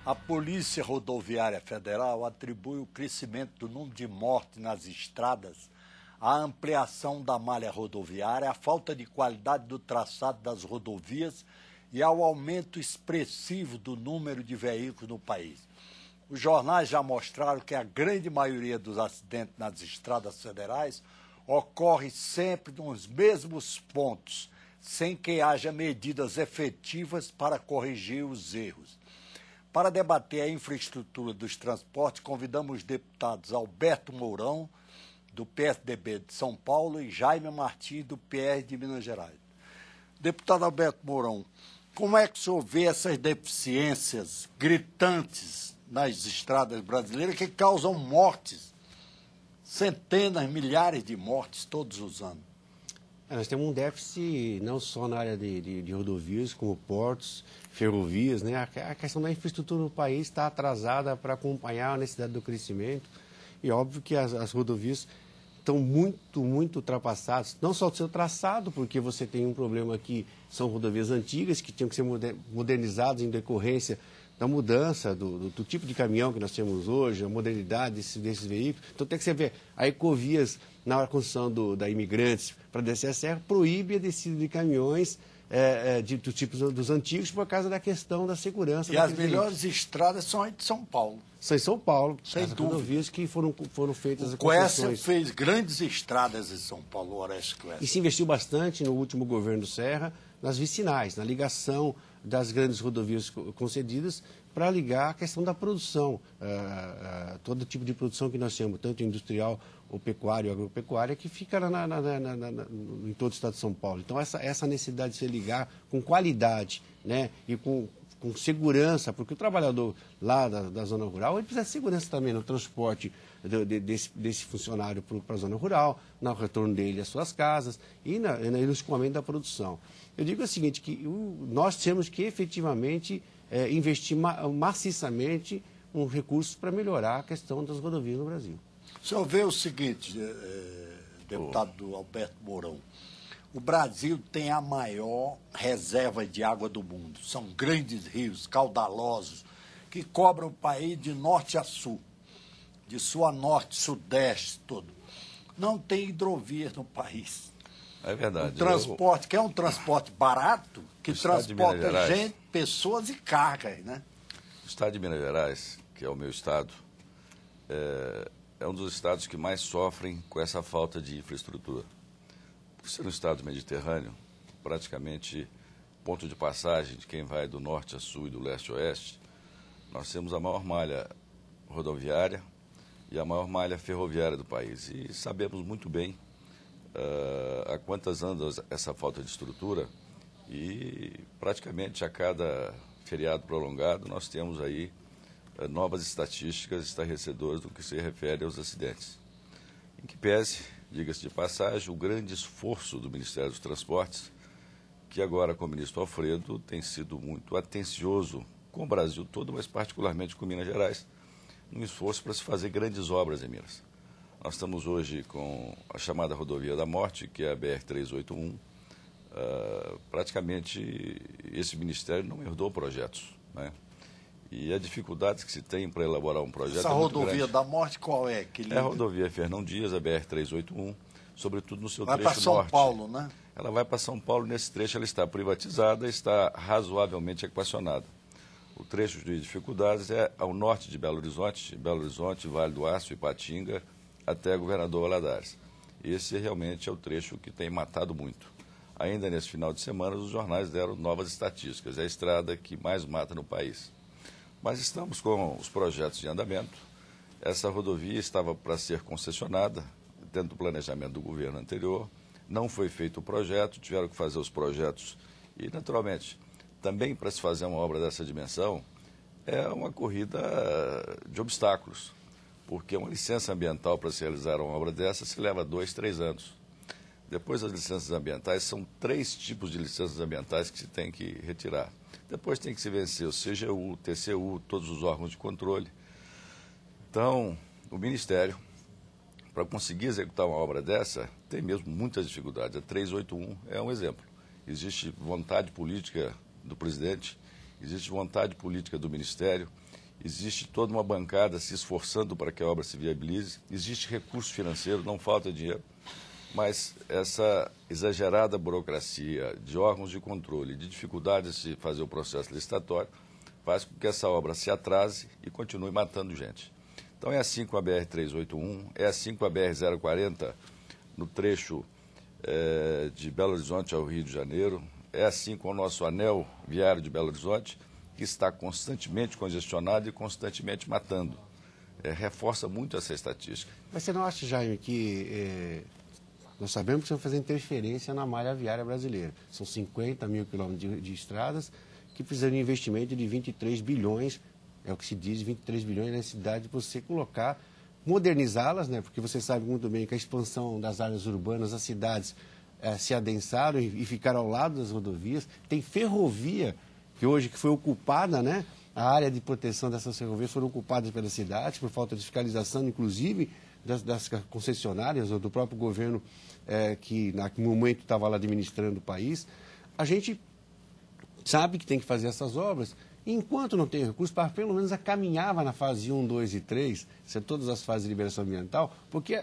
A Polícia Rodoviária Federal atribui o crescimento do número de mortes nas estradas à ampliação da malha rodoviária, à falta de qualidade do traçado das rodovias e ao aumento expressivo do número de veículos no país. Os jornais já mostraram que a grande maioria dos acidentes nas estradas federais ocorre sempre nos mesmos pontos, sem que haja medidas efetivas para corrigir os erros. Para debater a infraestrutura dos transportes, convidamos os deputados Alberto Mourão, do PSDB de São Paulo, e Jaime Martins, do PR de Minas Gerais. Deputado Alberto Mourão, como é que o senhor vê essas deficiências gritantes nas estradas brasileiras que causam mortes, centenas, milhares de mortes todos os anos? Nós temos um déficit não só na área de rodovias, como portos, ferrovias, né? A questão da infraestrutura no país está atrasada para acompanhar a necessidade do crescimento. E óbvio que as rodovias estão muito ultrapassadas, não só do seu traçado, porque você tem um problema que são rodovias antigas que tinham que ser modernizadas em decorrência da mudança do tipo de caminhão que nós temos hoje, a modernidade desses veículos. Então tem que você ver, a Ecovias, na hora da construção da Imigrantes para descer a serra, proíbe a descida de caminhões do tipo dos antigos por causa da questão da segurança. E as melhores estradas são aí de São Paulo. São em São Paulo, sem dúvida. Rodovias que foram feitas. O Quércia fez grandes estradas em São Paulo, o Orestes Quércia. E se investiu bastante no último governo Serra nas vicinais, na ligação das grandes rodovias concedidas para ligar a questão da produção, todo tipo de produção que nós temos, tanto industrial, ou pecuária ou agropecuária, que fica em todo o estado de São Paulo. Então, essa necessidade de se ligar com qualidade, né, e com segurança, porque o trabalhador lá da zona rural, ele precisa de segurança também no transporte desse funcionário para a zona rural, no retorno dele às suas casas e no escoamento da produção. Eu digo o seguinte, que nós temos que efetivamente investir maciçamente recursos para melhorar a questão das rodovias no Brasil. O senhor vê o seguinte, deputado Alberto Mourão, o Brasil tem a maior reserva de água do mundo. São grandes rios, caudalosos, que cobrem o país de norte a sul, de sul a norte, sudeste, todo. Não tem hidrovias no país. É verdade. O transporte, que é um transporte barato, que transporta gente, pessoas e cargas, né? O estado de Minas Gerais, que é o meu estado, é um dos estados que mais sofrem com essa falta de infraestrutura. Por ser um estado mediterrâneo, praticamente ponto de passagem de quem vai do norte a sul e do leste a oeste, nós temos a maior malha rodoviária e a maior malha ferroviária do país. E sabemos muito bem há quantas anos essa falta de estrutura, e praticamente a cada feriado prolongado nós temos aí novas estatísticas estarrecedoras do que se refere aos acidentes. Em que pese, diga-se de passagem, o grande esforço do Ministério dos Transportes, que agora com o ministro Alfredo tem sido muito atencioso com o Brasil todo, mas particularmente com Minas Gerais, num esforço para se fazer grandes obras em Minas. Nós estamos hoje com a chamada Rodovia da Morte, que é a BR-381. Praticamente esse ministério não herdou projetos, né? E a dificuldade que se tem para elaborar um projeto. Essa rodovia da morte qual é? É a rodovia Fernão Dias, a BR-381, sobretudo no seu trecho norte. Vai para São Paulo, né? Ela vai para São Paulo, nesse trecho ela está privatizada e está razoavelmente equacionada. O trecho de dificuldades é ao norte de Belo Horizonte, Vale do Aço, Ipatinga, até Governador Valadares. Esse realmente é o trecho que tem matado muito. Ainda nesse final de semana, os jornais deram novas estatísticas. É a estrada que mais mata no país. Mas estamos com os projetos de andamento. Essa rodovia estava para ser concessionada, dentro do planejamento do governo anterior. Não foi feito o projeto, tiveram que fazer os projetos. E, naturalmente, também para se fazer uma obra dessa dimensão, é uma corrida de obstáculos. Porque uma licença ambiental para se realizar uma obra dessa se leva 2, 3 anos. Depois das licenças ambientais, são 3 tipos de licenças ambientais que se tem que retirar. Depois tem que se vencer o CGU, o TCU, todos os órgãos de controle. Então, o Ministério, para conseguir executar uma obra dessa, tem mesmo muitas dificuldades. A 381 é um exemplo. Existe vontade política do presidente, existe vontade política do Ministério, existe toda uma bancada se esforçando para que a obra se viabilize, existe recurso financeiro, não falta dinheiro, mas essa exagerada burocracia de órgãos de controle, de dificuldades de fazer o processo licitatório, faz com que essa obra se atrase e continue matando gente. Então é assim com a BR-381, é assim com a BR-040, no trecho de Belo Horizonte ao Rio de Janeiro, é assim com o nosso anel viário de Belo Horizonte, que está constantemente congestionado e constantemente matando. Reforça muito essa estatística. Mas você não acha, Jaime, que nós sabemos que vão fazer interferência na malha viária brasileira? São 50 mil quilômetros de estradas que precisam de investimento de 23 bilhões, é o que se diz, 23 bilhões na necessidade de você colocar, modernizá-las, né? Porque você sabe muito bem que a expansão das áreas urbanas, as cidades se adensaram e ficaram ao lado das rodovias. Tem ferrovia que hoje foi ocupada, né? A área de proteção dessas ferrovias foram ocupadas pelas cidades por falta de fiscalização, inclusive das concessionárias ou do próprio governo que naquele momento estava lá administrando o país. A gente sabe que tem que fazer essas obras. Enquanto não tem recurso, para pelo menos caminhava na fase 1, 2 e 3, todas as fases de liberação ambiental, porque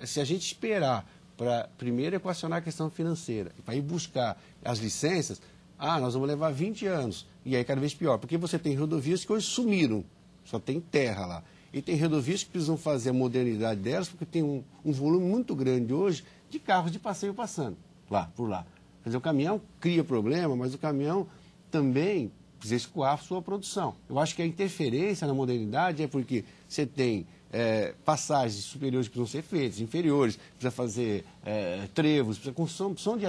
se a gente esperar para primeiro equacionar a questão financeira, para ir buscar as licenças, nós vamos levar 20 anos, e aí cada vez pior, porque você tem rodovias que hoje sumiram, só tem terra lá, e tem rodovias que precisam fazer a modernidade delas, porque tem um volume muito grande hoje de carros de passeio passando por lá. Quer dizer, o caminhão cria problema, mas o caminhão também precisa escoar a sua produção. Eu acho que a interferência na modernidade é porque você tem passagens superiores que precisam ser feitas, inferiores, precisa fazer trevos, precisa construção de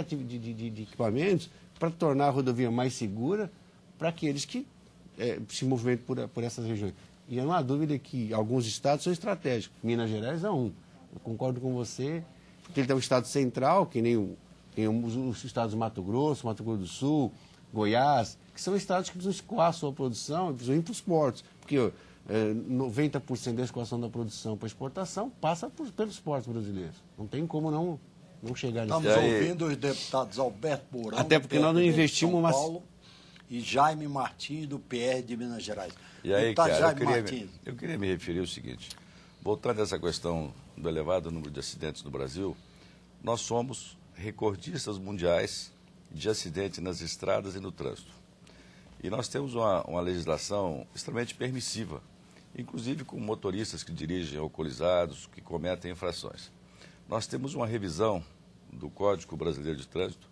equipamentos para tornar a rodovia mais segura para aqueles que se movimentam por essas regiões. E não há dúvida que alguns estados são estratégicos. Minas Gerais é um. Eu concordo com você, porque ele tem um estado central, que nem os estados do Mato Grosso do Sul, Goiás, que são estados que precisam escoar a sua produção e precisam ir para os portos, porque 90% da escoação da produção para exportação passa pelos portos brasileiros. Não tem como não chegar nisso. Estamos ouvindo os deputados Alberto Mourão, até porque nós não investimos São Paulo, e Jaime Martins, do PR de Minas Gerais. E aí, cara, eu queria me referir ao seguinte, voltando a essa questão do elevado número de acidentes no Brasil, nós somos recordistas mundiais de acidentes nas estradas e no trânsito. E nós temos uma legislação extremamente permissiva, inclusive com motoristas que dirigem alcoolizados, que cometem infrações. Nós temos uma revisão do Código Brasileiro de Trânsito,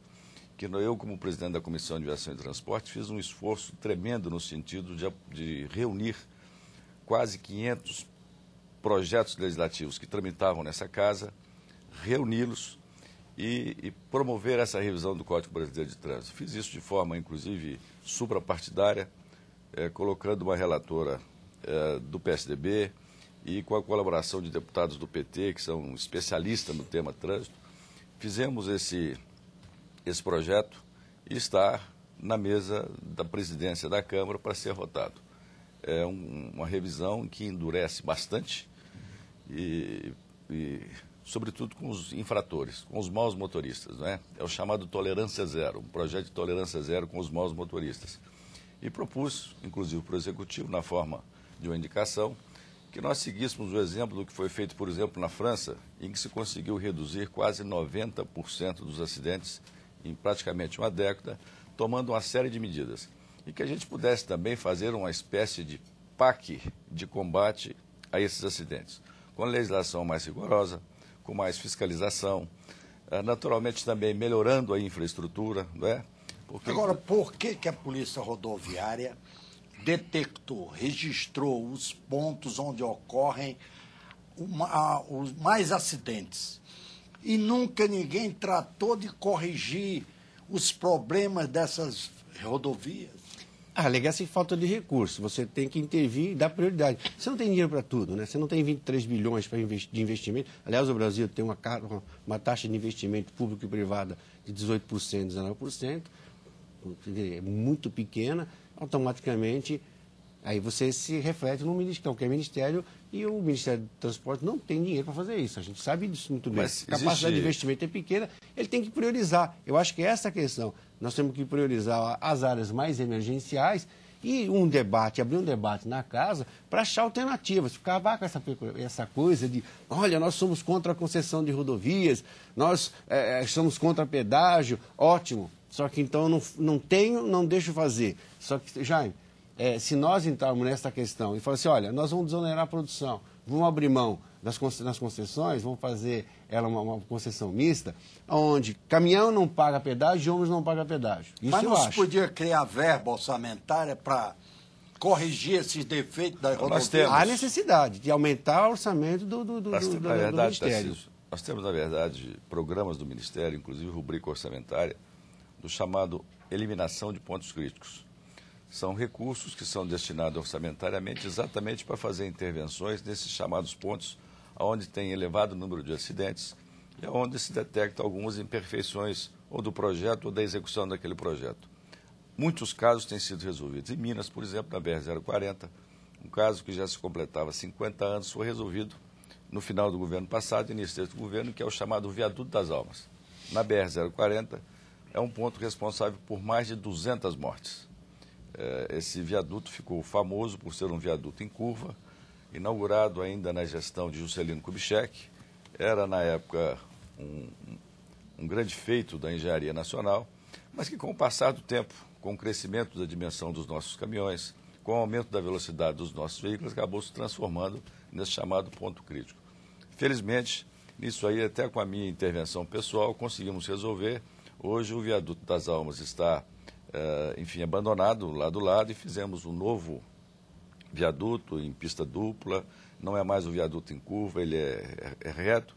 que eu, como presidente da Comissão de Viação e Transporte, fiz um esforço tremendo no sentido de reunir quase 500 projetos legislativos que tramitavam nessa casa, reuni-los e promover essa revisão do Código Brasileiro de Trânsito. Fiz isso de forma, inclusive, suprapartidária, colocando uma relatora do PSDB e com a colaboração de deputados do PT, que são especialistas no tema trânsito. Fizemos esse projeto e está na mesa da presidência da Câmara para ser votado. É uma revisão que endurece bastante e sobretudo com os infratores, com os maus motoristas, não é? É o chamado tolerância zero, um projeto de tolerância zero com os maus motoristas. E propus, inclusive para o Executivo, na forma de uma indicação, que nós seguíssemos o exemplo do que foi feito, por exemplo, na França, em que se conseguiu reduzir quase 90% dos acidentes em praticamente uma década, tomando uma série de medidas. E que a gente pudesse também fazer uma espécie de PAC de combate a esses acidentes, com legislação mais rigorosa, com mais fiscalização, naturalmente também melhorando a infraestrutura, não é? Agora, por que a Polícia Rodoviária detectou, registrou os pontos onde ocorrem os mais acidentes e nunca ninguém tratou de corrigir os problemas dessas rodovias? Alega-se falta de recurso. Você tem que intervir e dar prioridade. Você não tem dinheiro para tudo, né? Você não tem 23 bilhões de investimento. Aliás, o Brasil tem uma taxa de investimento público e privada de 18%, 19%, é muito pequena. Automaticamente, aí você se reflete no ministério, qualquer ministério, e o Ministério do Transporte não tem dinheiro para fazer isso. A gente sabe disso muito bem. A capacidade de investimento é pequena, ele tem que priorizar. Eu acho que essa é a questão. Nós temos que priorizar as áreas mais emergenciais E abrir um debate na casa para achar alternativas, acabar com essa coisa de, olha, nós somos contra a concessão de rodovias, nós somos contra pedágio, ótimo, só que então não tenho, não deixo fazer. Só que, Jaime, se nós entrarmos nessa questão e falar assim, olha, nós vamos desonerar a produção, vamos abrir mão nas concessões, vamos fazer ela uma concessão mista, onde caminhão não paga pedágio e ônibus não paga pedágio. Isso mas eu não se acho. podia criar verba orçamentária para corrigir esses defeitos da rodovia? Há necessidade de aumentar o orçamento do Ministério. Nós temos, na verdade, programas do Ministério, inclusive rubrica orçamentária, do chamado eliminação de pontos críticos. São recursos que são destinados orçamentariamente exatamente para fazer intervenções nesses chamados pontos onde tem elevado número de acidentes e onde se detecta algumas imperfeições ou do projeto ou da execução daquele projeto. Muitos casos têm sido resolvidos. Em Minas, por exemplo, na BR-040, um caso que já se completava 50 anos foi resolvido no final do governo passado e início deste governo, que é o chamado Viaduto das Almas. Na BR-040 é um ponto responsável por mais de 200 mortes. Esse viaduto ficou famoso por ser um viaduto em curva, inaugurado ainda na gestão de Juscelino Kubitschek. Era, na época, um grande feito da engenharia nacional, mas que, com o passar do tempo, com o crescimento da dimensão dos nossos caminhões, com o aumento da velocidade dos nossos veículos, acabou se transformando nesse chamado ponto crítico. Felizmente, nisso aí, até com a minha intervenção pessoal, conseguimos resolver. Hoje, o Viaduto das Almas está, abandonado lado a lado, e fizemos um novo viaduto em pista dupla. Não é mais um viaduto em curva, ele é reto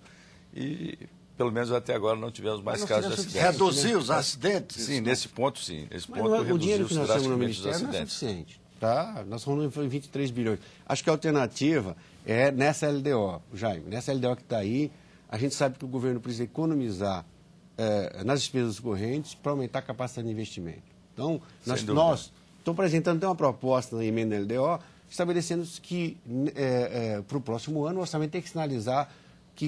e, pelo menos até agora, não tivemos mais casos de acidentes. Reduzir os acidentes? Sim, nesse ponto sim. Nesse ponto o dinheiro que nós temos no os Ministério não é acidentes. suficiente. Tá? Nós falamos em 23 bilhões. Acho que a alternativa é nessa LDO, Jaime. Nessa LDO que está aí, a gente sabe que o governo precisa economizar nas despesas correntes para aumentar a capacidade de investimento. Então, nós estamos apresentando até uma proposta na emenda LDO, estabelecendo que para o próximo ano o orçamento tem que sinalizar que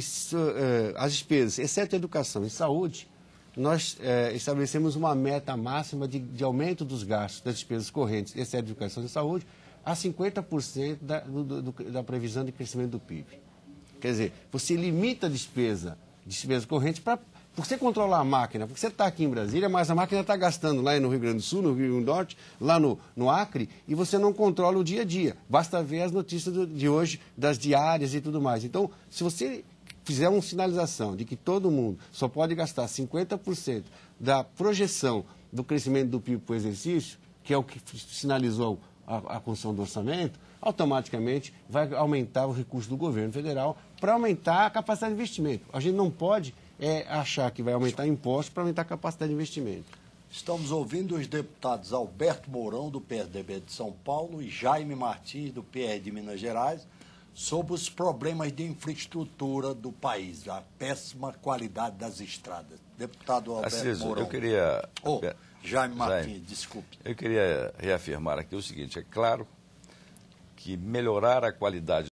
as despesas, exceto educação e saúde, nós estabelecemos uma meta máxima de aumento dos gastos das despesas correntes, exceto educação e saúde, a 50% da previsão de crescimento do PIB. Quer dizer, você limita a despesas correntes para você controlar a máquina, porque você está aqui em Brasília, mas a máquina está gastando lá no Rio Grande do Sul, no Rio Grande do Norte, lá no Acre, e você não controla o dia a dia. Basta ver as notícias de hoje, das diárias e tudo mais. Então, se você fizer uma sinalização de que todo mundo só pode gastar 50% da projeção do crescimento do PIB por exercício, que é o que sinalizou a construção do orçamento, automaticamente vai aumentar os recursos do governo federal para aumentar a capacidade de investimento. A gente não pode achar que vai aumentar impostos para aumentar a capacidade de investimento. Estamos ouvindo os deputados Alberto Mourão, do PSDB de São Paulo, e Jaime Martins, do PR de Minas Gerais, sobre os problemas de infraestrutura do país, a péssima qualidade das estradas. Deputado Alberto Mourão. Eu queria... Jaime Martins, desculpe. Eu queria reafirmar aqui o seguinte: é claro que melhorar a qualidade